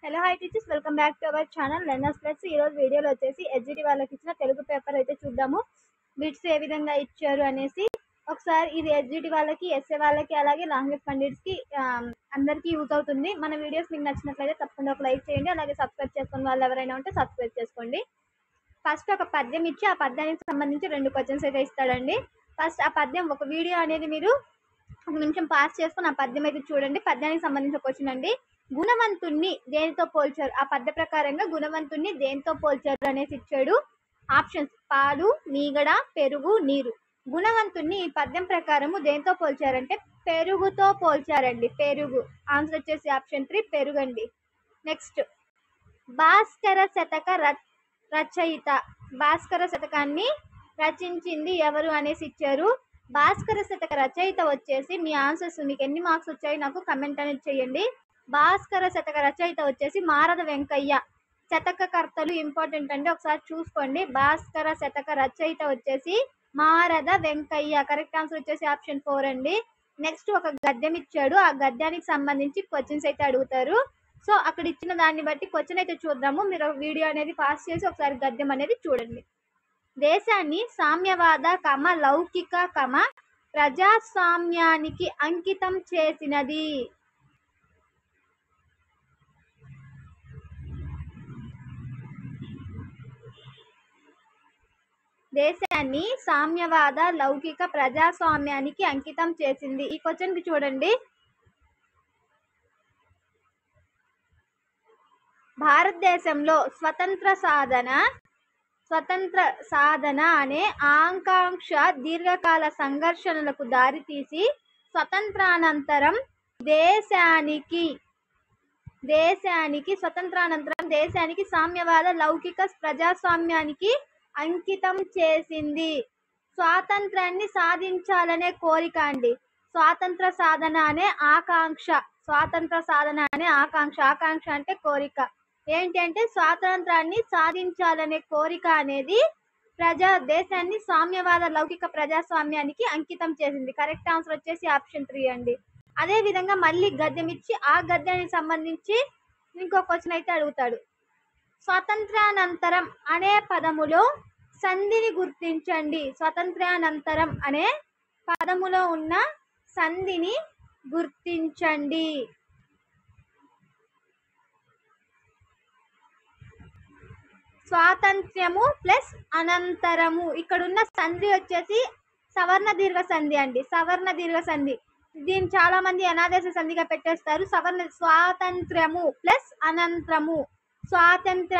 Hello hi teachers, welcome back to our channel learners plus. ఈ రోజు వీడియోలో వచ్చేసి ఎస్జిటి వాళ్ళకి ఇచ్చిన తెలుగు పేపర్ అయితే చూద్దాము. బిట్స్ ఏ విధంగా ఇచ్చారు అనేసి ఒకసారి. ఇది ఎస్జిటి వాళ్ళకి, ఎస్ఏ వాళ్ళకి, అలాగే లాంగ్వేజ్ పండిట్స్ కి అందరికీ యూజ్ అవుతుంది. మన వీడియోస్ మీకు నచ్చినట్లయితే తప్పకుండా ఒక లైక్ చేయండి, అలాగే సబ్స్క్రైబ్ చేసుకున్న వాళ్ళు ఎవరైనా ఉంటే సబ్స్క్రైబ్ చేసుకోండి. ఫస్ట్ ఒక పద్యం ఇచ్చి ఆ పద్యానికి సంబంధించి 2 క్వశ్చన్స్ అయితే ఇస్తాడండి. ఫస్ట్ ఆ పద్యం ఒక వీడియో అనేది మీరు ఒక నిమిషం పాస్ చేసుకుని ఆ పద్యం అయితే చూడండి. పద్యానికి సంబంధించిన క్వశ్చన్ అండి. గుణవంతుణ్ణి దేనితో పోల్చారు? ఆ పద్య ప్రకారంగా గుణవంతుణ్ణి దేనితో పోల్చారు అనేసి ఇచ్చాడు. ఆప్షన్స్: పాలు, మీగడ, పెరుగు, నీరు. గుణవంతుణ్ణి ఈ పద్యం ప్రకారము దేనితో పోల్చారంటే పెరుగుతో పోల్చారండి. పెరుగు. ఆన్సర్ వచ్చేసి ఆప్షన్ 3 పెరుగు అండి. నెక్స్ట్, భాస్కర శతక రచయిత. భాస్కర శతకాన్ని రచించింది ఎవరు అనేసి ఇచ్చారు. భాస్కర శతక రచయిత వచ్చేసి మీ ఆన్సర్స్, మీకు ఎన్ని మార్క్స్ వచ్చాయి నాకు కమెంట్ అనేది చేయండి. భాస్కర శతక రచయిత వచ్చేసి మారద వెంకయ్య. శతకకర్తలు ఇంపార్టెంట్ అండి, ఒకసారి చూసుకోండి. భాస్కర శతక రచయిత వచ్చేసి మారద వెంకయ్య. కరెక్ట్ ఆన్సర్ వచ్చేసి ఆప్షన్ 4 అండి. నెక్స్ట్, ఒక గద్యం ఇచ్చాడు. ఆ గద్యానికి సంబంధించి క్వశ్చన్స్ అయితే అడుగుతారు. సో అక్కడ ఇచ్చిన దాన్ని బట్టి క్వశ్చన్ అయితే చూద్దాము. మీరు వీడియో అనేది పాస్ చేసి ఒకసారి గద్యం అనేది చూడండి. దేశాన్ని సామ్యవాద లౌకిక ప్రజాస్వామ్యానికి అంకితం చేసినది. దేశాన్ని సామ్యవాద లౌకిక ప్రజాస్వామ్యానికి అంకితం చేసింది. ఈ క్వశ్చన్ కి చూడండి. భారతదేశంలో స్వతంత్ర సాధన అనే ఆకాంక్ష దీర్ఘకాల సంఘర్షణలకు దారితీసి స్వతంత్రానంతరం దేశానికి సామ్యవాద లౌకిక ప్రజాస్వామ్యానికి అంకితం చేసింది. స్వాతంత్రాన్ని సాధించాలనే కోరిక అండి. స్వాతంత్ర సాధన అనే ఆకాంక్ష. ఆకాంక్ష అంటే కోరిక. ఏంటి అంటే స్వాతంత్రాన్ని సాధించాలనే కోరిక అనేది దేశాన్ని సామ్యవాద లౌకిక ప్రజాస్వామ్యానికి అంకితం చేసింది. కరెక్ట్ ఆన్సర్ వచ్చేసి ఆప్షన్ 3 అండి. అదే విధంగా మళ్ళీ గద్యం ఇచ్చి ఆ గద్యానికి సంబంధించి ఇంకో క్వశ్చన్ అయితే అడుగుతాడు. స్వాతంత్రానంతరం అనే పదములో సంధిని గుర్తించండి. స్వాతంత్రానంతరం అనే పదములో ఉన్న సంధిని గుర్తించండి. స్వాతంత్ర్యము ప్లస్ అనంతరము. ఇక్కడ ఉన్న సంధి వచ్చేసి సవర్ణ దీర్ఘ సంధి అండి. సవర్ణ దీర్ఘ సంధి. దీన్ని చాలా మంది అనాదేశ సంధిగా పెట్టేస్తారు. స్వాతంత్ర్యము ప్లస్ అనంతరము, స్వాతంత్ర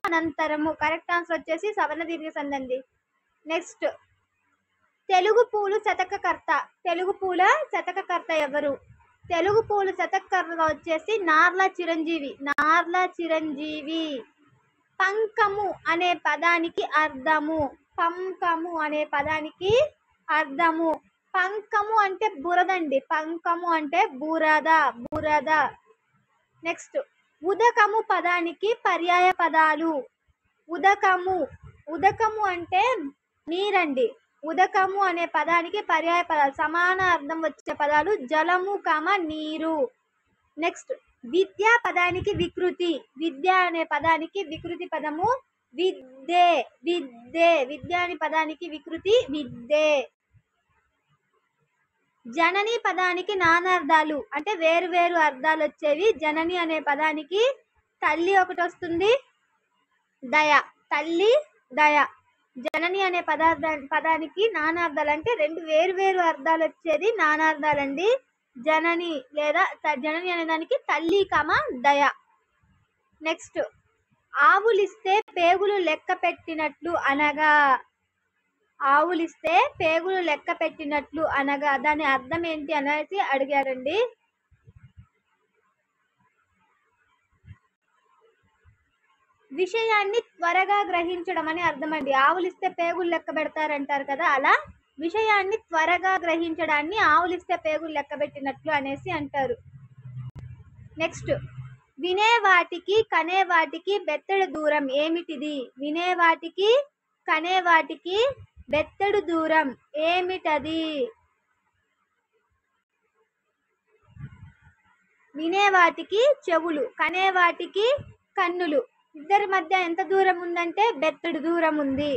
అనంతరము. కరెక్ట్ ఆన్సర్ వచ్చేసి సవర్ణ దీర్ఘ సంధి అండి. నెక్స్ట్, తెలుగు పూలు శతకకర్త ఎవరు? తెలుగు పూలు శతకకర్త వచ్చేసి నార్ల చిరంజీవి. పంకము అనే పదానికి అర్థము. పంకము అంటే బురదండి. పంకము అంటే బురద. నెక్స్ట్, ఉదకము పదానికి పర్యాయ పదాలు. ఉదకము అంటే నీరండి. ఉదకము అనే పదానికి పర్యాయ పదాలు, సమాన అర్థం వచ్చే పదాలు జలము, నీరు. నెక్స్ట్, విద్యా పదానికి వికృతి. విద్య అనే పదానికి వికృతి పదము విద్యే. విద్య అనే పదానికి వికృతి విద్యే. జనని పదానికి నానార్థాలు, అంటే వేరు వేరు అర్థాలు వచ్చేవి. జనని అనే పదానికి తల్లి ఒకటి వస్తుంది, తల్లి దయ. జనని అనే పదానికి నానార్థాలు అంటే 2 వేరు వేరు అర్థాలు వచ్చేది నానార్థాలండి. జనని అనే దానికి తల్లి, దయ. నెక్స్ట్, ఆవులిస్తే పేగులు లెక్క పెట్టినట్లు అనగా దాని అర్థం ఏంటి అనేసి అడిగారండి. విషయాన్ని త్వరగా గ్రహించడం అని అర్థం అండి. ఆవులిస్తే పేగులు లెక్క పెడతారంటారు కదా, అలా విషయాన్ని త్వరగా గ్రహించడాన్ని ఆవులిస్తే పేగులు లెక్క పెట్టినట్లు అనేసి అంటారు. నెక్స్ట్, వినేవాటికి కనేవాటికి బెత్తెడు దూరం ఏమిటిది? వినేవాటికి కనేవాటికి బెత్తెడు దూరం ఏమిటది? వినేవాటికి చెవులు, కనేవాటికి కన్నులు. ఇద్దరి మధ్య ఎంత దూరం ఉందంటే బెత్తడి దూరం ఉంది.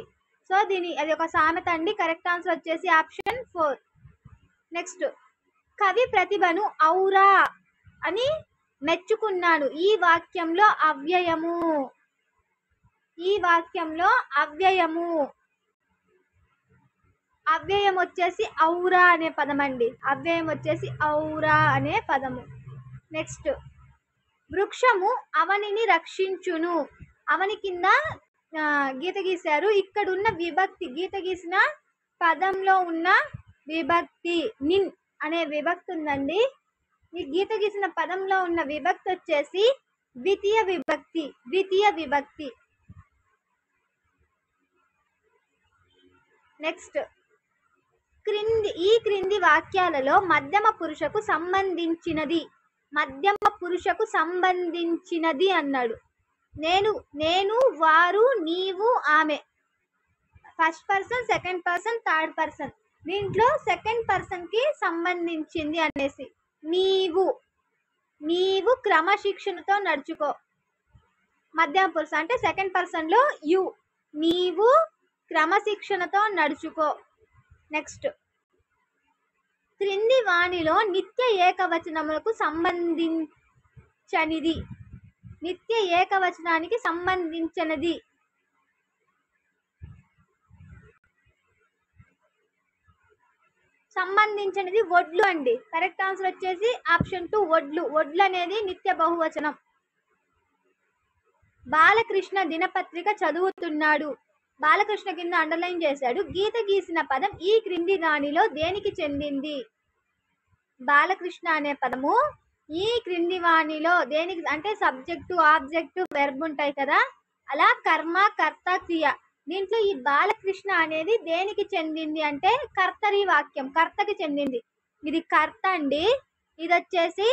సో అది ఒక సామెత అండి. కరెక్ట్ ఆన్సర్ వచ్చేసి ఆప్షన్ 4. నెక్స్ట్, కవి ప్రతిభను ఔరా అని మెచ్చుకున్నాను. ఈ వాక్యంలో అవ్యయము. అవ్యయం వచ్చేసి ఔరా అనే పదం అండి. అవ్యయం వచ్చేసి ఔరా అనే పదము. నెక్స్ట్, వృక్షము అవనిని రక్షించును. అవని కింద గీత గీశారు. ఇక్కడ ఉన్న విభక్తి, గీత గీసిన పదంలో ఉన్న విభక్తి నిన్ అనే విభక్తి ఉందండి. ఈ గీత గీసిన పదంలో ఉన్న విభక్తి వచ్చేసి ద్వితీయ విభక్తి. నెక్స్ట్, ఈ క్రింది వాక్యాలలో మధ్యమ పురుషకు సంబంధించినది అన్నాడు. నేను, వారు, నీవు, ఆమె. First person, second person, third person. దీంట్లో సెకండ్ పర్సన్ కి సంబంధించింది అనేసి, నీవు క్రమశిక్షణతో నడుచుకో. మధ్యమ పురుష అంటే సెకండ్ పర్సన్ లో యు, నీవు క్రమశిక్షణతో నడుచుకో. నెక్స్ట్, క్రింది వాణిలో నిత్య ఏకవచనములకు సంబంధించనిది. నిత్య ఏకవచనానికి సంబంధించినది వడ్లు అండి. కరెక్ట్ ఆన్సర్ వచ్చేసి ఆప్షన్ 2 వడ్లు. వడ్లు అనేది నిత్య బహువచనం. బాలకృష్ణ దినపత్రిక చదువుతున్నాడు. బాలకృష్ణ కింద అండర్లైన్ చేశాడు. గీత గీసిన పదం ఈ క్రింది దానిలో దేనికి చెందింది? బాలకృష్ణ అనే పదము ఈ క్రింది వాణిలో దేనికి అంటే సబ్జెక్టు, ఆబ్జెక్టు, వెర్బ్ ఉంటాయి కదా, అలా కర్మ, కర్త, క్రియ. దీంట్లో ఈ బాలకృష్ణ అనేది దేనికి చెందింది అంటే కర్తరి వాక్యం, కర్తకి చెందింది. ఇది కర్త అండి. ఇది వచ్చేసి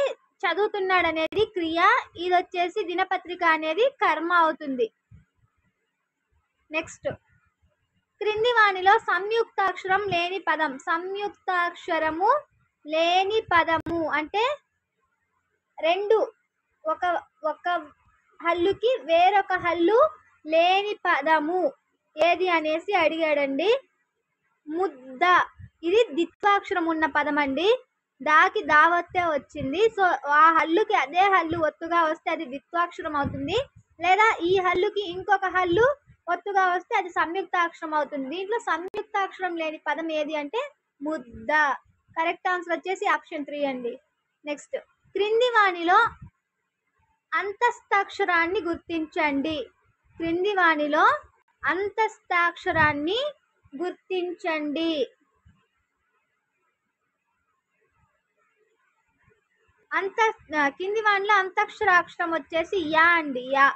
చదువుతున్నాడు అనేది క్రియ, ఇది వచ్చేసి దినపత్రిక అనేది కర్మ అవుతుంది. నెక్స్ట్, క్రింది వాణిలో సంయుక్తాక్షరం లేని పదం. సంయుక్తాక్షరము లేని పదము అంటే రెండు, ఒక హల్లుకి వేరొక హల్లు లేని పదము ఏది అనేసి అడిగాడండి. ముద్ద. ఇది ద్విత్వాక్షరం ఉన్న పదం అండి. దాకి దావత్తే వచ్చింది. సో ఆ హల్లుకి అదే హల్లు ఒత్తుగా వస్తే అది ద్విత్వాక్షరం అవుతుంది. లేదా ఈ హల్లుకి ఇంకొక హల్లు ఒత్తుగా వస్తే అది సంయుక్తాక్షరం అవుతుంది. దీంట్లో సంయుక్తాక్షరం లేని పదం ఏది అంటే ముద్ద. కరెక్ట్ ఆన్సర్ వచ్చేసి ఆప్షన్ 3 అండి. నెక్స్ట్, క్రింది వాణిలో అంతస్తాక్షరాన్ని గుర్తించండి. క్రింది వాణిలో అంతస్తాక్షరాన్ని గుర్తించండి. కింది వాణిలో అంతక్షరాక్షరం వచ్చేసి యా అండి, యా.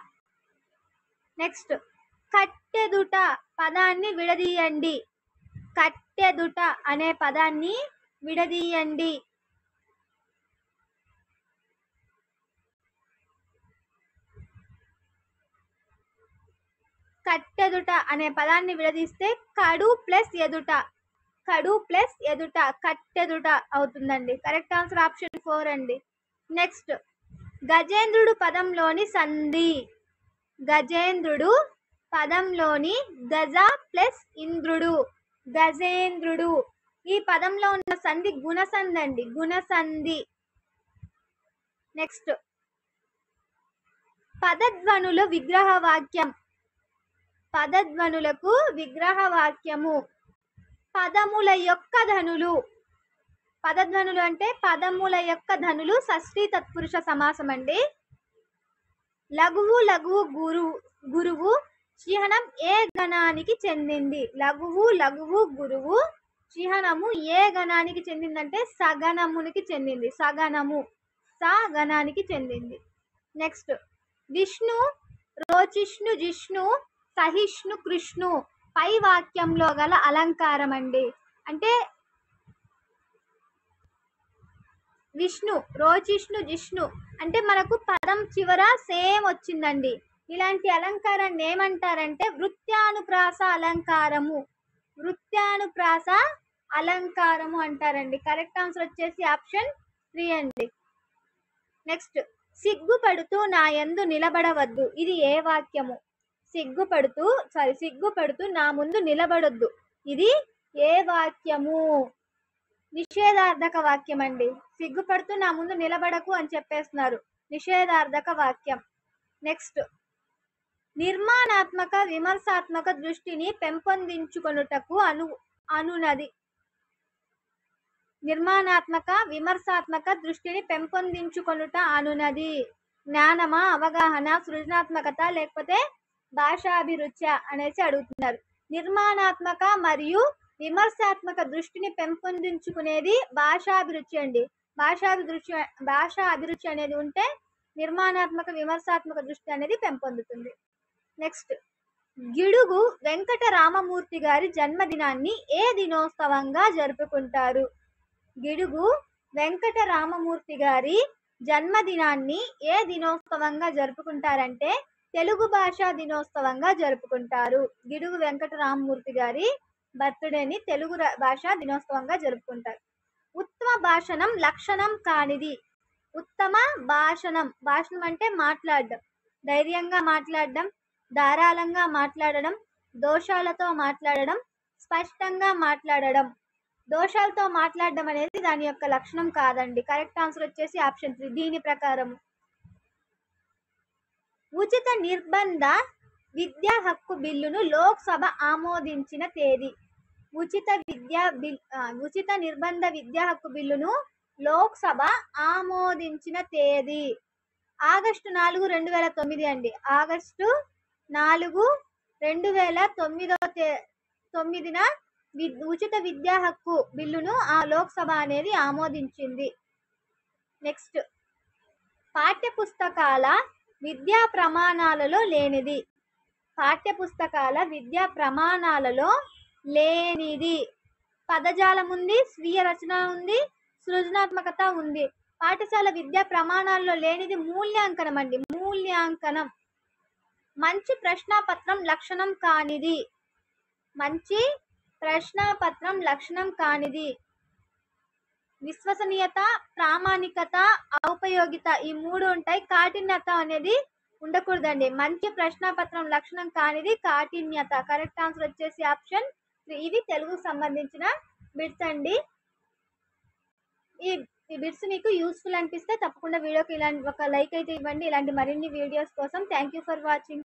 నెక్స్ట్, కట్టెదుట పదాన్ని విడదీయండి. కట్టెదుట అనే పదాన్ని విడదీయండి. కట్టెదుట అనే పదాన్ని విడదీస్తే కడు ప్లస్ ఎదుట, కట్టెదుట అవుతుందండి. కరెక్ట్ ఆన్సర్ ఆప్షన్ 4 అండి. నెక్స్ట్, గజేంద్రుడు పదంలోని సంధి. గజేంద్రుడు పదంలోని గజ ప్లస్ ఇంద్రుడు, గజేంద్రుడు. ఈ పదంలో ఉన్న సంధి గుణసంధి అండి, గుణసంధి. నెక్స్ట్, పదధ్వనుల విగ్రహ వాక్యం. పదధ్వనులకు విగ్రహ వాక్యము పదముల యొక్క ధనులు. పదధ్వనులు అంటే పదముల యొక్క ధనులు షష్ఠీ తత్పురుష సమాసం అండి. లఘువు గురువు చిహ్నం ఏ గణానికి చెందింది? లఘువు గురువు చిహ్నము ఏ గణానికి చెందిందంటే సగణమునికి చెందింది. సగణానికి చెందింది. నెక్స్ట్, విష్ణు, రోచిష్ణు, జిష్ణు, సహిష్ణు, కృష్ణు పై వాక్యంలో గల అలంకారం అండి. అంటే విష్ణు, రోచిష్ణు, జిష్ణు అంటే మనకు పదం చివర సేమ్ వచ్చిందండి. ఇలాంటి అలంకారాన్ని ఏమంటారంటే వృత్యానుప్రాస అలంకారము అంటారండి. కరెక్ట్ ఆన్సర్ వచ్చేసి ఆప్షన్ 3 అండి. నెక్స్ట్, సిగ్గుపడుతూ నా యందు నిలబడవద్దు. ఇది ఏ వాక్యము? సిగ్గుపడుతూ నా ముందు నిలబడొద్దు. ఇది ఏ వాక్యము? నిషేధార్థక వాక్యం అండి. సిగ్గుపడుతూ నా ముందు నిలబడకు అని చెప్పేస్తున్నారు. నిషేధార్థక వాక్యం. నెక్స్ట్, నిర్మాణాత్మక విమర్శాత్మక దృష్టిని పెంపొందించుకొనుటకు అనునది. నిర్మాణాత్మక విమర్శాత్మక దృష్టిని పెంపొందించుకొనుట అనునది. జ్ఞానమా, అవగాహన, సృజనాత్మకత, లేకపోతే భాషాభిరుచి అనేసి అడుగుతున్నారు. నిర్మాణాత్మక మరియు విమర్శాత్మక దృష్టిని పెంపొందించుకునేది భాషాభిరుచి అండి. భాషా అభిరుచి అనేది ఉంటే నిర్మాణాత్మక విమర్శాత్మక దృష్టి అనేది పెంపొందుతుంది. నెక్స్ట్, గిడుగు వెంకట రామమూర్తి గారి జన్మదినాన్ని ఏ దినోత్సవంగా జరుపుకుంటారు? గిడుగు వెంకట రామమూర్తి గారి జన్మదినాన్ని ఏ దినోత్సవంగా జరుపుకుంటారంటే తెలుగు భాషా దినోత్సవంగా జరుపుకుంటారు. గిడుగు వెంకట రామమూర్తి గారి బర్త్డేని తెలుగు భాషా దినోత్సవంగా జరుపుకుంటారు. ఉత్తమ భాషణం లక్షణం కానిది. ఉత్తమ భాషణం అంటే మాట్లాడడం, ధైర్యంగా మాట్లాడడం, ధారాళంగా మాట్లాడడం, దోషాలతో మాట్లాడడం, స్పష్టంగా మాట్లాడడం. దోషాలతో మాట్లాడడం అనేది దాని యొక్క లక్షణం కాదండి. కరెక్ట్ ఆన్సర్ వచ్చేసి ఆప్షన్ 3. దీని ప్రకారం ఉచిత నిర్బంధ విద్యా హక్కు బిల్లును లోక్సభ ఆమోదించిన తేదీ. ఉచిత నిర్బంధ విద్యా హక్కు బిల్లును లోక్సభ ఆమోదించిన తేదీ ఆగస్టు 4, 2009 అండి. ఆగస్టు 4, 2009 ఉచిత విద్యా హక్కు బిల్లును ఆ లోక్సభ అనేది ఆమోదించింది. నెక్స్ట్, పాఠ్యపుస్తకాల విద్యా ప్రమాణాలలో లేనిది. పాఠ్యపుస్తకాల విద్యా ప్రమాణాలలో లేనిది. పదజాలం ఉంది, స్వీయ రచన ఉంది, సృజనాత్మకత ఉంది. పాఠశాల విద్యా ప్రమాణాల్లో లేనిది మూల్యాంకనం అండి. మూల్యాంకనం. మంచి ప్రశ్నాపత్రం లక్షణం కానిది. మంచి ప్రశ్నాపత్రం లక్షణం కానిది. విశ్వసనీయత, ప్రామాణికత, ఔపయోగిత ఈ 3 ఉంటాయి. కాఠిన్యత అనేది ఉండకూడదండి. మంచి ప్రశ్నాపత్రం లక్షణం కానిది కాఠిన్యత. కరెక్ట్ ఆన్సర్ వచ్చేసి ఆప్షన్ 3. ఇవి తెలుగుకు సంబంధించిన బిట్స్ అండి. ఈ బిట్స్ మీకు యూస్ఫుల్ అనిపిస్తే తప్పకుండా వీడియోకి ఒక లైక్ అయితే ఇవ్వండి. ఇలాంటి మరిన్ని వీడియోస్ కోసం. Thank you for watching.